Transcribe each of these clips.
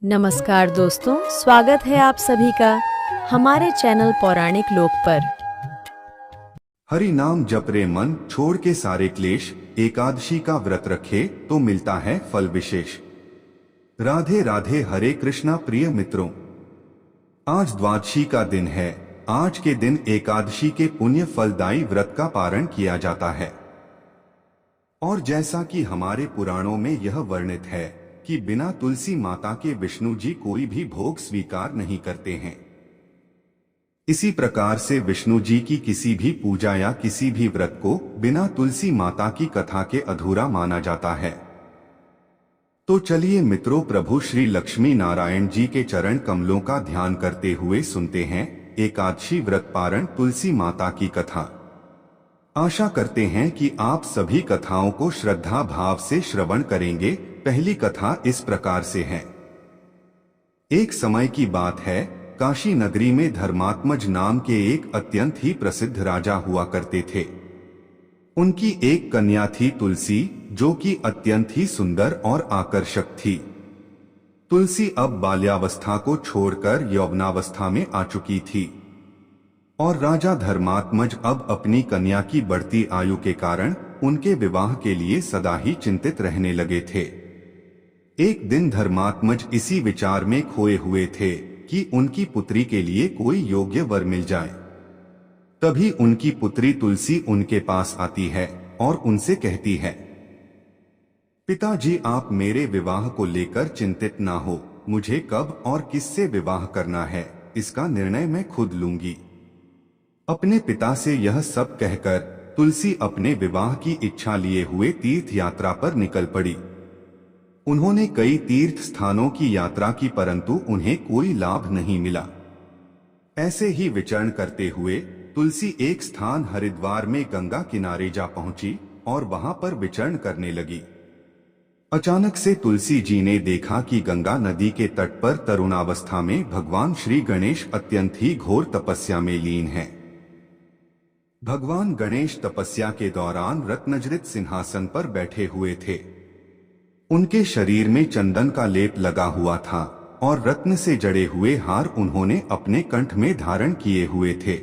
नमस्कार दोस्तों, स्वागत है आप सभी का हमारे चैनल पौराणिक लोक पर। हरि नाम जप रे मन, छोड़ के सारे क्लेश, एकादशी का व्रत रखे तो मिलता है फल विशेष। राधे राधे, हरे कृष्णा प्रिय मित्रों। आज द्वादशी का दिन है। आज के दिन एकादशी के पुण्य फलदायी व्रत का पारण किया जाता है। और जैसा कि हमारे पुराणों में यह वर्णित है कि बिना तुलसी माता के विष्णु जी कोई भी भोग स्वीकार नहीं करते हैं। इसी प्रकार से विष्णु जी की किसी भी पूजा या किसी भी व्रत को बिना तुलसी माता की कथा के अधूरा माना जाता है। तो चलिए मित्रों, प्रभु श्री लक्ष्मी नारायण जी के चरण कमलों का ध्यान करते हुए सुनते हैं एकादशी व्रत पारण तुलसी माता की कथा। आशा करते हैं कि आप सभी कथाओं को श्रद्धा भाव से श्रवण करेंगे। पहली कथा इस प्रकार से है। एक समय की बात है, काशी नगरी में धर्मात्मज नाम के एक अत्यंत ही प्रसिद्ध राजा हुआ करते थे। उनकी एक कन्या थी तुलसी, जो कि अत्यंत ही सुंदर और आकर्षक थी। तुलसी अब बाल्यावस्था को छोड़कर यौवनावस्था में आ चुकी थी और राजा धर्मात्मज अब अपनी कन्या की बढ़ती आयु के कारण उनके विवाह के लिए सदा ही चिंतित रहने लगे थे। एक दिन धर्मात्मज इसी विचार में खोए हुए थे कि उनकी पुत्री के लिए कोई योग्य वर मिल जाए। तभी उनकी पुत्री तुलसी उनके पास आती है और उनसे कहती है, पिताजी, आप मेरे विवाह को लेकर चिंतित ना हो। मुझे कब और किससे विवाह करना है, इसका निर्णय मैं खुद लूंगी। अपने पिता से यह सब कहकर तुलसी अपने विवाह की इच्छा लिए हुए तीर्थ यात्रा पर निकल पड़ी। उन्होंने कई तीर्थ स्थानों की यात्रा की, परंतु उन्हें कोई लाभ नहीं मिला। ऐसे ही विचरण करते हुए तुलसी एक स्थान हरिद्वार में गंगा किनारे जा पहुंची और वहां पर विचरण करने लगी। अचानक से तुलसी जी ने देखा कि गंगा नदी के तट पर तरुणावस्था में भगवान श्री गणेश अत्यंत ही घोर तपस्या में लीन हैं। भगवान गणेश तपस्या के दौरान रत्नजड़ित सिंहासन पर बैठे हुए थे। उनके शरीर में चंदन का लेप लगा हुआ था और रत्न से जड़े हुए हार उन्होंने अपने कंठ में धारण किए हुए थे।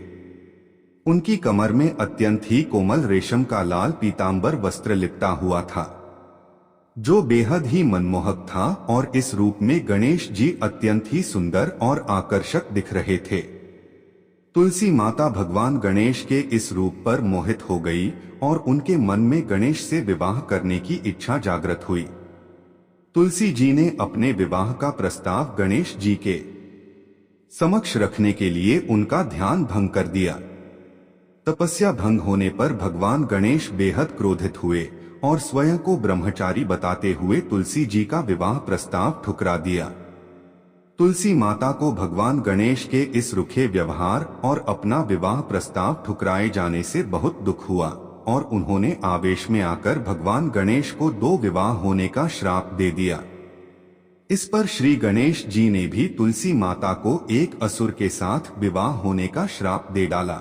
उनकी कमर में अत्यंत ही कोमल रेशम का लाल पीतांबर वस्त्र लिपटा हुआ था, जो बेहद ही मनमोहक था, और इस रूप में गणेश जी अत्यंत ही सुंदर और आकर्षक दिख रहे थे। तुलसी माता भगवान गणेश के इस रूप पर मोहित हो गई और उनके मन में गणेश से विवाह करने की इच्छा जागृत हुई। तुलसी जी ने अपने विवाह का प्रस्ताव गणेश जी के समक्ष रखने के लिए उनका ध्यान भंग कर दिया। तपस्या भंग होने पर भगवान गणेश बेहद क्रोधित हुए और स्वयं को ब्रह्मचारी बताते हुए तुलसी जी का विवाह प्रस्ताव ठुकरा दिया। तुलसी माता को भगवान गणेश के इस रुखे व्यवहार और अपना विवाह प्रस्ताव ठुकराए जाने से बहुत दुख हुआ और उन्होंने आवेश में आकर भगवान गणेश को 2 विवाह होने का श्राप दे दिया। इस पर श्री गणेश जी ने भी तुलसी माता को एक असुर के साथ विवाह होने का श्राप दे डाला।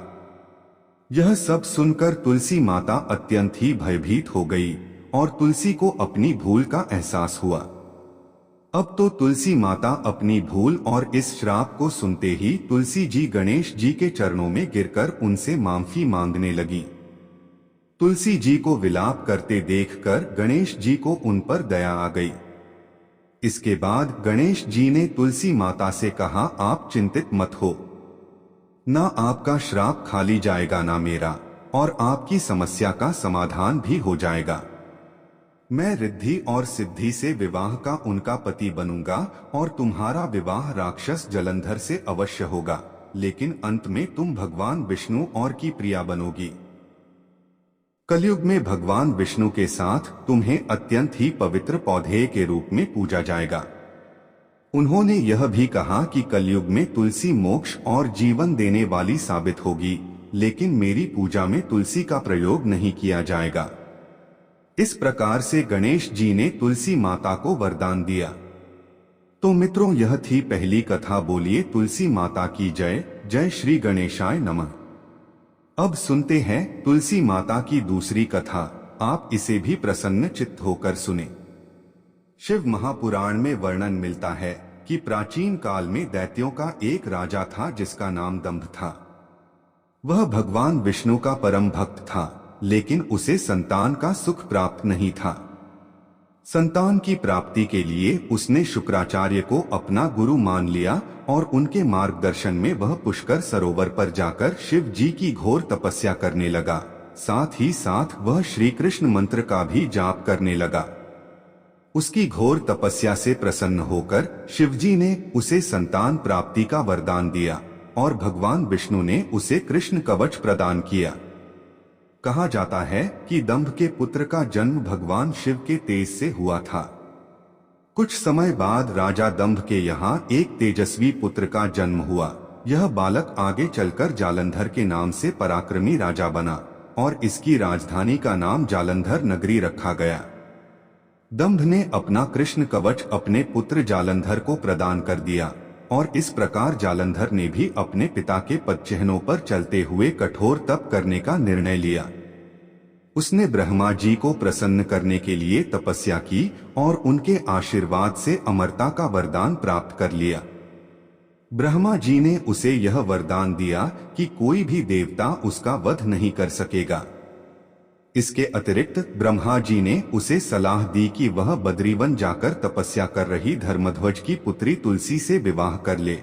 यह सब सुनकर तुलसी माता अत्यंत ही भयभीत हो गई और तुलसी को अपनी भूल का एहसास हुआ। अब तो तुलसी माता अपनी भूल और इस श्राप को सुनते ही तुलसी जी गणेश जी के चरणों में गिरकर उनसे माफी मांगने लगी। तुलसी जी को विलाप करते देखकर गणेश जी को उन पर दया आ गई। इसके बाद गणेश जी ने तुलसी माता से कहा, आप चिंतित मत हो, ना आपका श्राप खाली जाएगा ना मेरा, और आपकी समस्या का समाधान भी हो जाएगा। मैं रिद्धि और सिद्धि से विवाह का उनका पति बनूंगा और तुम्हारा विवाह राक्षस जलंधर से अवश्य होगा, लेकिन अंत में तुम भगवान विष्णु और की प्रिया बनोगी। कलयुग में भगवान विष्णु के साथ तुम्हें अत्यंत ही पवित्र पौधे के रूप में पूजा जाएगा। उन्होंने यह भी कहा कि कलयुग में तुलसी मोक्ष और जीवन देने वाली साबित होगी, लेकिन मेरी पूजा में तुलसी का प्रयोग नहीं किया जाएगा। इस प्रकार से गणेश जी ने तुलसी माता को वरदान दिया। तो मित्रों, यह थी पहली कथा। बोलिए तुलसी माता की जय। जय श्री गणेशाय नमः। अब सुनते हैं तुलसी माता की दूसरी कथा। आप इसे भी प्रसन्न चित्त होकर सुने। शिव महापुराण में वर्णन मिलता है कि प्राचीन काल में दैत्यों का एक राजा था जिसका नाम दंभ था। वह भगवान विष्णु का परम भक्त था, लेकिन उसे संतान का सुख प्राप्त नहीं था। संतान की प्राप्ति के लिए उसने शुक्राचार्य को अपना गुरु मान लिया और उनके मार्गदर्शन में वह पुष्कर सरोवर पर जाकर शिव जी की घोर तपस्या करने लगा। साथ ही साथ वह श्री कृष्ण मंत्र का भी जाप करने लगा। उसकी घोर तपस्या से प्रसन्न होकर शिवजी ने उसे संतान प्राप्ति का वरदान दिया और भगवान विष्णु ने उसे कृष्ण कवच प्रदान किया। कहा जाता है कि दंभ के पुत्र का जन्म भगवान शिव के तेज से हुआ था। कुछ समय बाद राजा दंभ के यहाँ एक तेजस्वी पुत्र का जन्म हुआ। यह बालक आगे चलकर जालंधर के नाम से पराक्रमी राजा बना और इसकी राजधानी का नाम जालंधर नगरी रखा गया। दंभ ने अपना कृष्ण कवच अपने पुत्र जालंधर को प्रदान कर दिया और इस प्रकार जालंधर ने भी अपने पिता के पदचिह्नों पर चलते हुए कठोर तप करने का निर्णय लिया। उसने ब्रह्मा जी को प्रसन्न करने के लिए तपस्या की और उनके आशीर्वाद से अमरता का वरदान प्राप्त कर लिया। ब्रह्मा जी ने उसे यह वरदान दिया कि कोई भी देवता उसका वध नहीं कर सकेगा। इसके अतिरिक्त ब्रह्मा जी ने उसे सलाह दी कि वह बद्रीवन जाकर तपस्या कर रही धर्मध्वज की पुत्री तुलसी से विवाह कर ले।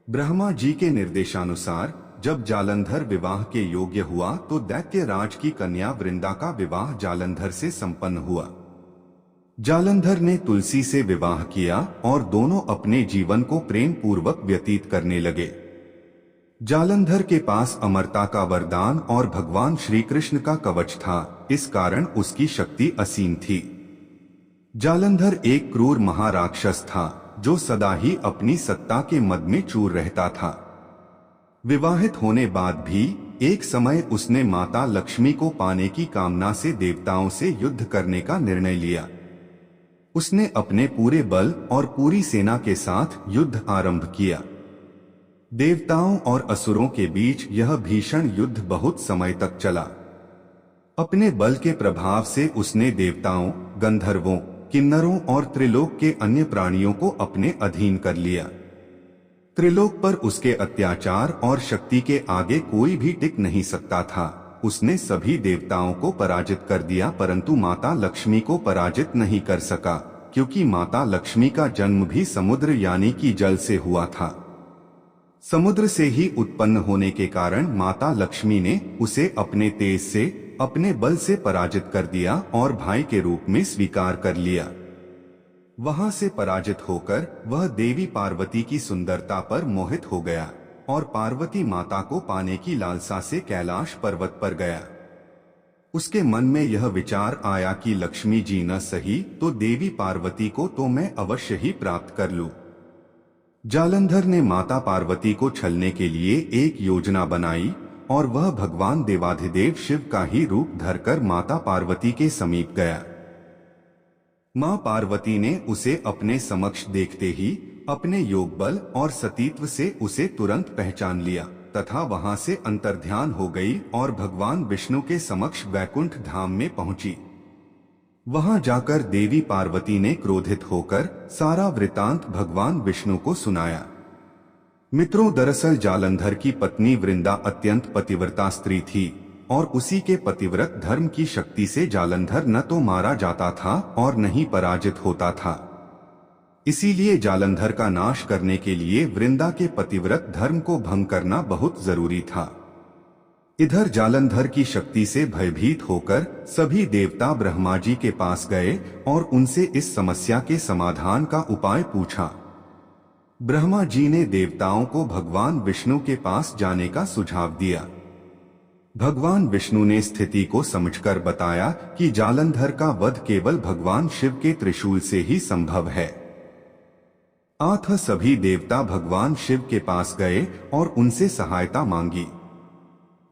ब्रह्मा जी के निर्देशानुसार जब जालंधर विवाह के योग्य हुआ तो दैत्य राज की कन्या वृंदा का विवाह जालंधर से संपन्न हुआ। जालंधर ने तुलसी से विवाह किया और दोनों अपने जीवन को प्रेम पूर्वक व्यतीत करने लगे। जालंधर के पास अमरता का वरदान और भगवान श्री कृष्ण का कवच था, इस कारण उसकी शक्ति असीम थी। जालंधर एक क्रूर महाराक्षस था जो सदा ही अपनी सत्ता के मद में चूर रहता था। विवाहित होने बाद भी एक समय उसने माता लक्ष्मी को पाने की कामना से देवताओं से युद्ध करने का निर्णय लिया। उसने अपने पूरे बल और पूरी सेना के साथ युद्ध आरंभ किया। देवताओं और असुरों के बीच यह भीषण युद्ध बहुत समय तक चला। अपने बल के प्रभाव से उसने देवताओं, गंधर्वों, किन्नरों और त्रिलोक के अन्य प्राणियों को अपने अधीन कर लिया। त्रिलोक पर उसके अत्याचार और शक्ति के आगे कोई भी टिक नहीं सकता था। उसने सभी देवताओं को पराजित कर दिया, परंतु माता लक्ष्मी को पराजित नहीं कर सका, क्योंकि माता लक्ष्मी का जन्म भी समुद्र यानी कि जल से हुआ था। समुद्र से ही उत्पन्न होने के कारण माता लक्ष्मी ने उसे अपने तेज से, अपने बल से पराजित कर दिया और भाई के रूप में स्वीकार कर लिया। वहां से पराजित होकर वह देवी पार्वती की सुंदरता पर मोहित हो गया और पार्वती माता को पाने की लालसा से कैलाश पर्वत पर गया। उसके मन में यह विचार आया कि लक्ष्मी जी न सही तो देवी पार्वती को तो मैं अवश्य ही प्राप्त कर लूं। जालंधर ने माता पार्वती को छलने के लिए एक योजना बनाई और वह भगवान देवाधिदेव शिव का ही रूप धरकर माता पार्वती के समीप गया। मां पार्वती ने उसे अपने समक्ष देखते ही अपने योग बल और सतीत्व से उसे तुरंत पहचान लिया तथा वहां से अंतर्ध्यान हो गई और भगवान विष्णु के समक्ष वैकुंठ धाम में पहुंची। वहां जाकर देवी पार्वती ने क्रोधित होकर सारा वृतांत भगवान विष्णु को सुनाया। मित्रों, दरअसल जालंधर की पत्नी वृंदा अत्यंत पतिव्रता स्त्री थी और उसी के पतिव्रत धर्म की शक्ति से जालंधर न तो मारा जाता था और न ही पराजित होता था। इसीलिए जालंधर का नाश करने के लिए वृंदा के पतिव्रत धर्म को भंग करना बहुत जरूरी था। इधर जालंधर की शक्ति से भयभीत होकर सभी देवता ब्रह्मा जी के पास गए और उनसे इस समस्या के समाधान का उपाय पूछा। ब्रह्मा जी ने देवताओं को भगवान विष्णु के पास जाने का सुझाव दिया। भगवान विष्णु ने स्थिति को समझकर बताया कि जालंधर का वध केवल भगवान शिव के त्रिशूल से ही संभव है। अतः सभी देवता भगवान शिव के पास गए और उनसे सहायता मांगी।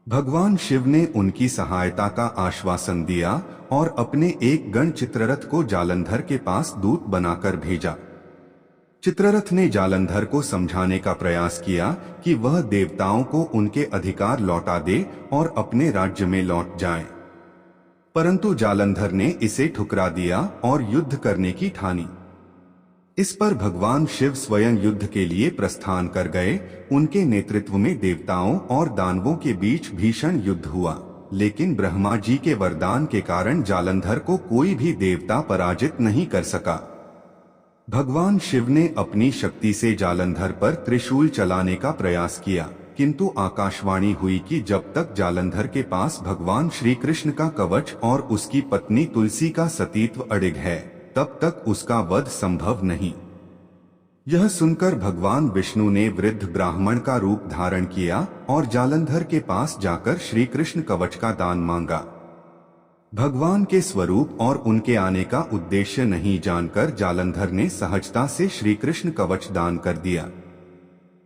भगवान शिव ने उनकी सहायता का आश्वासन दिया और अपने एक गण चित्ररथ को जालंधर के पास दूत बनाकर भेजा। चित्ररथ ने जालंधर को समझाने का प्रयास किया कि वह देवताओं को उनके अधिकार लौटा दे और अपने राज्य में लौट जाए, परंतु जालंधर ने इसे ठुकरा दिया और युद्ध करने की ठानी। इस पर भगवान शिव स्वयं युद्ध के लिए प्रस्थान कर गए। उनके नेतृत्व में देवताओं और दानवों के बीच भीषण युद्ध हुआ, लेकिन ब्रह्मा जी के वरदान के कारण जालंधर को कोई भी देवता पराजित नहीं कर सका। भगवान शिव ने अपनी शक्ति से जालंधर पर त्रिशूल चलाने का प्रयास किया, किंतु आकाशवाणी हुई कि जब तक जालंधर के पास भगवान श्री कृष्ण का कवच और उसकी पत्नी तुलसी का सतीत्व अडिग है, तब तक उसका वध संभव नहीं। यह सुनकर भगवान विष्णु ने वृद्ध ब्राह्मण का रूप धारण किया और जालंधर के पास जाकर श्री कृष्ण कवच का दान मांगा। भगवान के स्वरूप और उनके आने का उद्देश्य नहीं जानकर जालंधर ने सहजता से श्री कृष्ण कवच दान कर दिया।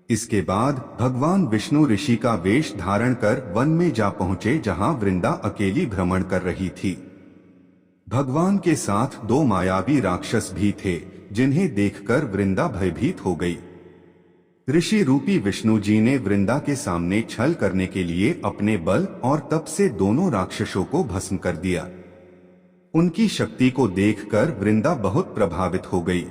इसके बाद भगवान विष्णु ऋषि का वेश धारण कर वन में जा पहुंचे, जहां वृंदा अकेली भ्रमण कर रही थी। भगवान के साथ 2 मायावी राक्षस भी थे, जिन्हें देखकर वृंदा भयभीत हो गई। ऋषि रूपी विष्णु जी ने वृंदा के सामने छल करने के लिए अपने बल और तप से दोनों राक्षसों को भस्म कर दिया। उनकी शक्ति को देखकर वृंदा बहुत प्रभावित हो गई।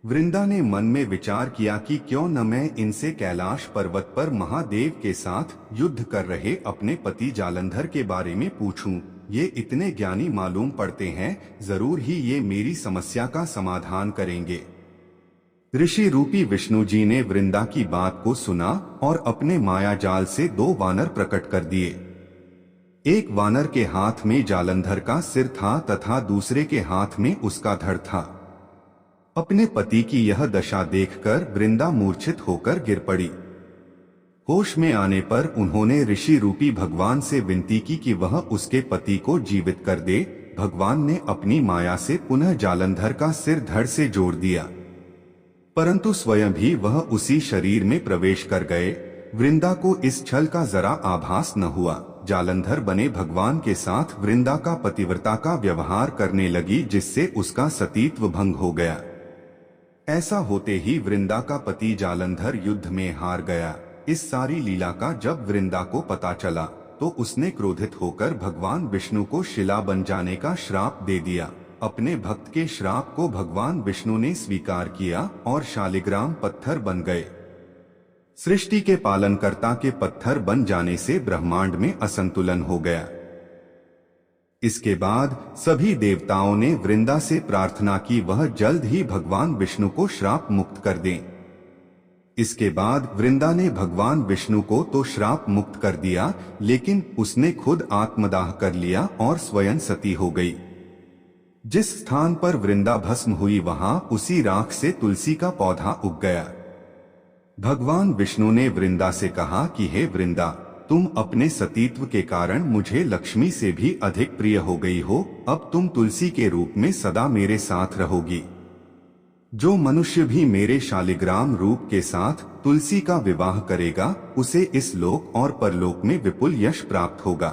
वृंदा ने मन में विचार किया कि क्यों न मैं इनसे कैलाश पर्वत पर महादेव के साथ युद्ध कर रहे अपने पति जालंधर के बारे में पूछूं। ये इतने ज्ञानी मालूम पड़ते हैं, जरूर ही ये मेरी समस्या का समाधान करेंगे। ऋषि रूपी विष्णु जी ने वृंदा की बात को सुना और अपने माया जाल से 2 वानर प्रकट कर दिए। एक वानर के हाथ में जालंधर का सिर था तथा दूसरे के हाथ में उसका धड़ था। अपने पति की यह दशा देखकर वृंदा मूर्छित होकर गिर पड़ी। होश में आने पर उन्होंने ऋषि रूपी भगवान से विनती की कि वह उसके पति को जीवित कर दे। भगवान ने अपनी माया से पुनः जालंधर का सिर धड़ से जोड़ दिया, परंतु स्वयं भी वह उसी शरीर में प्रवेश कर गए। वृंदा को इस छल का जरा आभास न हुआ। जालंधर बने भगवान के साथ वृंदा का पतिव्रता का व्यवहार करने लगी, जिससे उसका सतीत्व भंग हो गया। ऐसा होते ही वृंदा का पति जालंधर युद्ध में हार गया। इस सारी लीला का जब वृंदा को पता चला तो उसने क्रोधित होकर भगवान विष्णु को शिला बन जाने का श्राप दे दिया। अपने भक्त के श्राप को भगवान विष्णु ने स्वीकार किया और शालिग्राम पत्थर बन गए। सृष्टि के पालनकर्ता के पत्थर बन जाने से ब्रह्मांड में असंतुलन हो गया। इसके बाद सभी देवताओं ने वृंदा से प्रार्थना की वह जल्द ही भगवान विष्णु को श्राप मुक्त कर दें। इसके बाद वृंदा ने भगवान विष्णु को तो श्राप मुक्त कर दिया, लेकिन उसने खुद आत्मदाह कर लिया और स्वयं सती हो गई। जिस स्थान पर वृंदा भस्म हुई वहां उसी राख से तुलसी का पौधा उग गया। भगवान विष्णु ने वृंदा से कहा कि हे वृंदा, तुम अपने सतीत्व के कारण मुझे लक्ष्मी से भी अधिक प्रिय हो गई हो। अब तुम तुलसी के रूप में सदा मेरे साथ रहोगी। जो मनुष्य भी मेरे शालिग्राम रूप के साथ तुलसी का विवाह करेगा, उसे इस लोक और परलोक में विपुल यश प्राप्त होगा।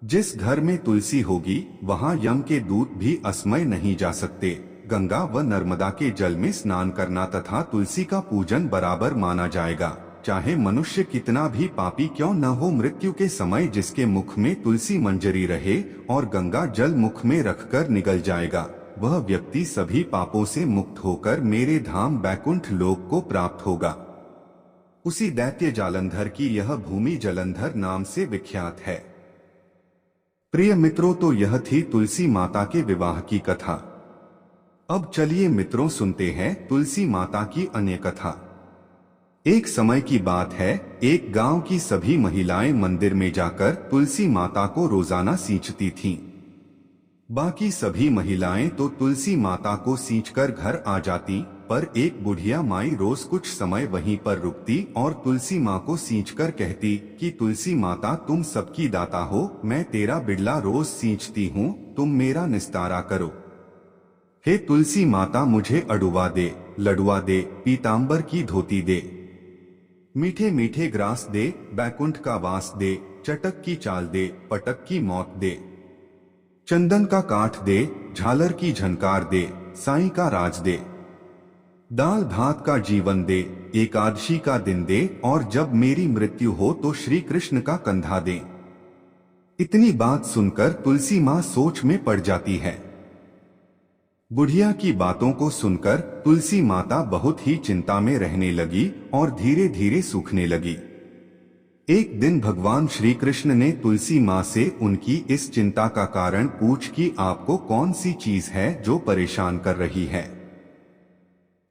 जिस घर में तुलसी होगी वहां यम के दूत भी असमय नहीं जा सकते। गंगा व नर्मदा के जल में स्नान करना तथा तुलसी का पूजन बराबर माना जाएगा। चाहे मनुष्य कितना भी पापी क्यों न हो, मृत्यु के समय जिसके मुख में तुलसी मंजरी रहे और गंगा जल मुख में रखकर निगल जाएगा, वह व्यक्ति सभी पापों से मुक्त होकर मेरे धाम बैकुंठ लोक को प्राप्त होगा। उसी दैत्य जालंधर की यह भूमि जलंधर नाम से विख्यात है। प्रिय मित्रों, तो यह थी तुलसी माता के विवाह की कथा। अब चलिए मित्रों सुनते हैं तुलसी माता की अन्य कथा। एक समय की बात है, एक गांव की सभी महिलाएं मंदिर में जाकर तुलसी माता को रोजाना सींचती थीं। बाकी सभी महिलाएं तो तुलसी माता को सींचकर घर आ जाती, पर एक बुढ़िया माई रोज कुछ समय वहीं पर रुकती और तुलसी माँ को सींचकर कहती कि तुलसी माता, तुम सबकी दाता हो, मैं तेरा बिड़ला रोज सींचती हूँ, तुम मेरा निस्तारा करो। हे तुलसी माता, मुझे अडुआ दे, लडुआ दे, पीतांबर की धोती दे, मीठे मीठे ग्रास दे, बैकुंठ का वास दे, चटक की चाल दे, पटक की मौत दे, चंदन का काठ दे, झालर की झनकार दे, साईं का राज दे, दाल भात का जीवन दे, एकादशी का दिन दे, और जब मेरी मृत्यु हो तो श्री कृष्ण का कंधा दे। इतनी बात सुनकर तुलसी माँ सोच में पड़ जाती है। बुढ़िया की बातों को सुनकर तुलसी माता बहुत ही चिंता में रहने लगी और धीरे धीरे सूखने लगी। एक दिन भगवान श्री कृष्ण ने तुलसी माँ से उनकी इस चिंता का कारण पूछ कि आपको कौन सी चीज है जो परेशान कर रही है।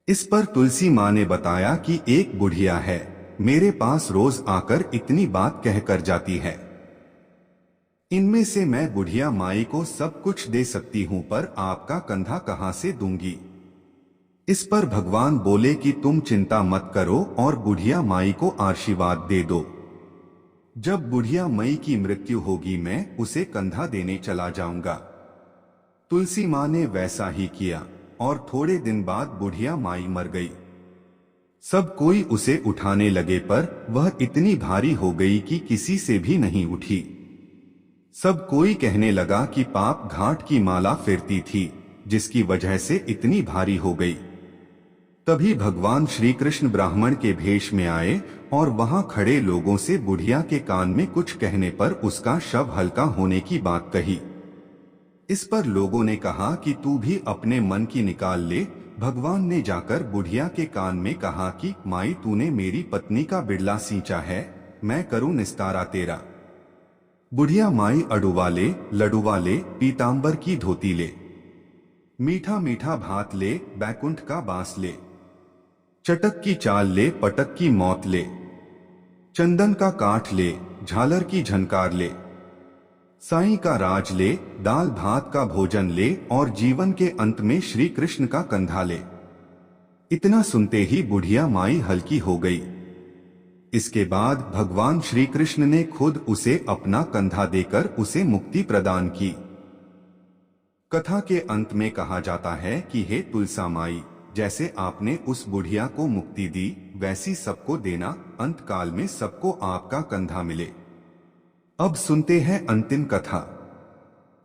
इस पर तुलसी माँ ने बताया कि एक बुढ़िया है, मेरे पास रोज आकर इतनी बात कहकर जाती है। इनमें से मैं बुढ़िया माई को सब कुछ दे सकती हूं, पर आपका कंधा कहां से दूंगी। इस पर भगवान बोले कि तुम चिंता मत करो और बुढ़िया माई को आशीर्वाद दे दो। जब बुढ़िया माई की मृत्यु होगी मैं उसे कंधा देने चला जाऊंगा। तुलसी माँ ने वैसा ही किया और थोड़े दिन बाद बुढ़िया माई मर गई। सब कोई उसे उठाने लगे पर वह इतनी भारी हो गई कि किसी से भी नहीं उठी। सब कोई कहने लगा कि पाप घाट की माला फेरती थी, जिसकी वजह से इतनी भारी हो गई। तभी भगवान श्री कृष्ण ब्राह्मण के भेष में आए और वहां खड़े लोगों से बुढ़िया के कान में कुछ कहने पर उसका शव हल्का होने की बात कही। इस पर लोगों ने कहा कि तू भी अपने मन की निकाल ले। भगवान ने जाकर बुढ़िया के कान में कहा कि माई तूने मेरी पत्नी का बिड़ला सींचा है, मैं करूं निस्तारा तेरा। बुढ़िया माई अडुवा ले, लडुवा ले, पीतांबर की धोती ले, मीठा मीठा भात ले, बैकुंठ का बांस ले, चटक की चाल ले, पटक की मौत ले, चंदन का काठ ले, झालर की झनकार ले, साईं का राज ले, दाल भात का भोजन ले और जीवन के अंत में श्री कृष्ण का कंधा ले। इतना सुनते ही बुढ़िया माई हल्की हो गई। इसके बाद भगवान श्री कृष्ण ने खुद उसे अपना कंधा देकर उसे मुक्ति प्रदान की। कथा के अंत में कहा जाता है कि हे तुलसा माई, जैसे आपने उस बुढ़िया को मुक्ति दी वैसी सबको देना, अंत काल में सबको आपका कंधा मिले। अब सुनते हैं अंतिम कथा।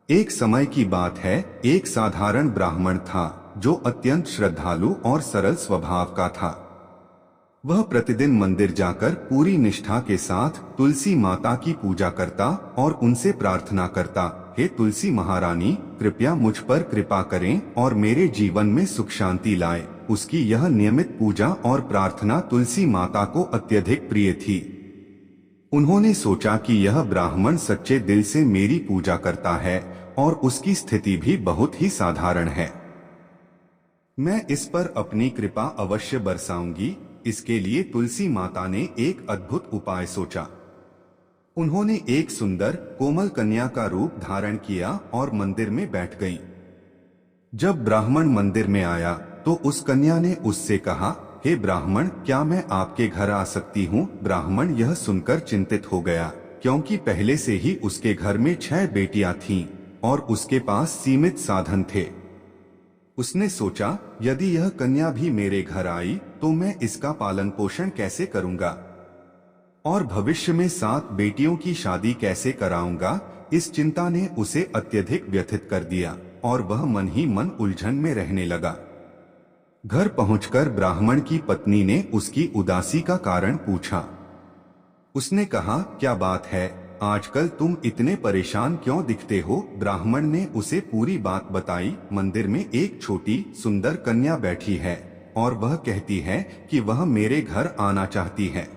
एक समय की बात है, एक साधारण ब्राह्मण था जो अत्यंत श्रद्धालु और सरल स्वभाव का था। वह प्रतिदिन मंदिर जाकर पूरी निष्ठा के साथ तुलसी माता की पूजा करता और उनसे प्रार्थना करता, हे तुलसी महारानी, कृपया मुझ पर कृपा करें और मेरे जीवन में सुख शांति लाए। उसकी यह नियमित पूजा और प्रार्थना तुलसी माता को अत्यधिक प्रिय थी। उन्होंने सोचा कि यह ब्राह्मण सच्चे दिल से मेरी पूजा करता है और उसकी स्थिति भी बहुत ही साधारण है। मैं इस पर अपनी कृपा अवश्य बरसाऊंगी। इसके लिए तुलसी माता ने एक अद्भुत उपाय सोचा। उन्होंने एक सुंदर कोमल कन्या का रूप धारण किया और मंदिर में बैठ गईं। जब ब्राह्मण मंदिर में आया तो उस कन्या ने उससे कहा, हे ब्राह्मण, क्या मैं आपके घर आ सकती हूँ? ब्राह्मण यह सुनकर चिंतित हो गया, क्योंकि पहले से ही उसके घर में 6 बेटियां थीं और उसके पास सीमित साधन थे। उसने सोचा, यदि यह कन्या भी मेरे घर आई तो मैं इसका पालन पोषण कैसे करूंगा और भविष्य में 7 बेटियों की शादी कैसे कराऊंगा। इस चिंता ने उसे अत्यधिक व्यथित कर दिया और वह मन ही मन उलझन में रहने लगा। घर पहुंचकर ब्राह्मण की पत्नी ने उसकी उदासी का कारण पूछा। उसने कहा, क्या बात है, आजकल तुम इतने परेशान क्यों दिखते हो? ब्राह्मण ने उसे पूरी बात बताई। मंदिर में एक छोटी सुंदर कन्या बैठी है और वह कहती है कि वह मेरे घर आना चाहती है,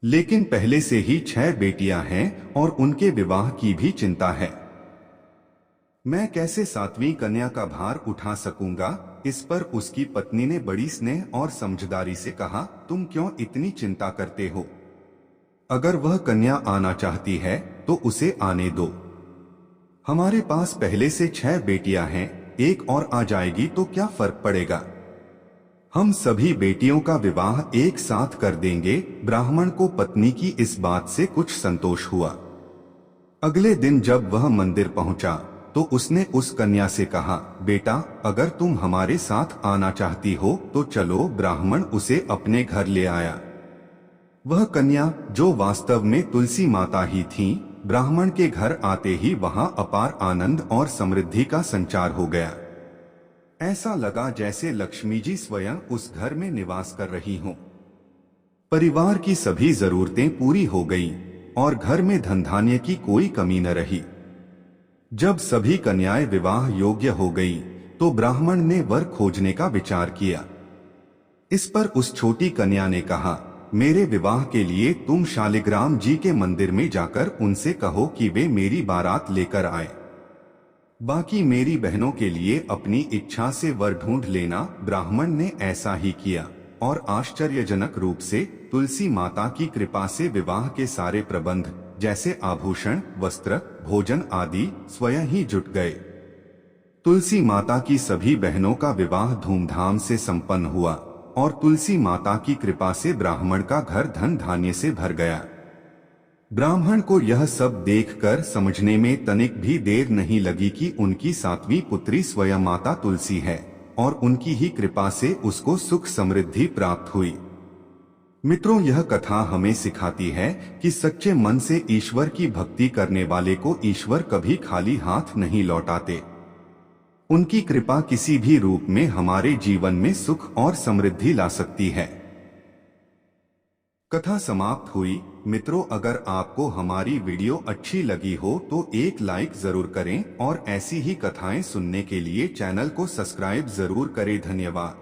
लेकिन पहले से ही 6 बेटियां हैं और उनके विवाह की भी चिंता है। मैं कैसे 7वीं कन्या का भार उठा सकूंगा? इस पर उसकी पत्नी ने बड़ी स्नेह और समझदारी से कहा, तुम क्यों इतनी चिंता करते हो? अगर वह कन्या आना चाहती है तो उसे आने दो। हमारे पास पहले से 6 बेटियां हैं, एक और आ जाएगी तो क्या फर्क पड़ेगा? हम सभी बेटियों का विवाह एक साथ कर देंगे। ब्राह्मण को पत्नी की इस बात से कुछ संतोष हुआ। अगले दिन जब वह मंदिर पहुंचा तो उसने उस कन्या से कहा, बेटा, अगर तुम हमारे साथ आना चाहती हो तो चलो। ब्राह्मण उसे अपने घर ले आया। वह कन्या, जो वास्तव में तुलसी माता ही थीं, ब्राह्मण के घर आते ही वहां अपार आनंद और समृद्धि का संचार हो गया। ऐसा लगा जैसे लक्ष्मी जी स्वयं उस घर में निवास कर रही हों। परिवार की सभी जरूरतें पूरी हो गईं और घर में धन धान्य की कोई कमी न रही। जब सभी कन्याएं विवाह योग्य हो गईं, तो ब्राह्मण ने वर खोजने का विचार किया। इस पर उस छोटी कन्या ने कहा, मेरे विवाह के लिए तुम शालिग्राम जी के मंदिर में जाकर उनसे कहो कि वे मेरी बारात लेकर आए। बाकी मेरी बहनों के लिए अपनी इच्छा से वर ढूंढ लेना। ब्राह्मण ने ऐसा ही किया और आश्चर्यजनक रूप से तुलसी माता की कृपा से विवाह के सारे प्रबंध जैसे आभूषण, वस्त्र, भोजन आदि स्वयं ही जुट गए। तुलसी माता की सभी बहनों का विवाह धूमधाम से संपन्न हुआ और तुलसी माता की कृपा से ब्राह्मण का घर धन धान्य से भर गया। ब्राह्मण को यह सब देखकर समझने में तनिक भी देर नहीं लगी कि उनकी 7वीं पुत्री स्वयं माता तुलसी है और उनकी ही कृपा से उसको सुख समृद्धि प्राप्त हुई। मित्रों, यह कथा हमें सिखाती है कि सच्चे मन से ईश्वर की भक्ति करने वाले को ईश्वर कभी खाली हाथ नहीं लौटाते। उनकी कृपा किसी भी रूप में हमारे जीवन में सुख और समृद्धि ला सकती है। कथा समाप्त हुई। मित्रों, अगर आपको हमारी वीडियो अच्छी लगी हो तो एक लाइक जरूर करें और ऐसी ही कथाएं सुनने के लिए चैनल को सब्सक्राइब जरूर करें। धन्यवाद।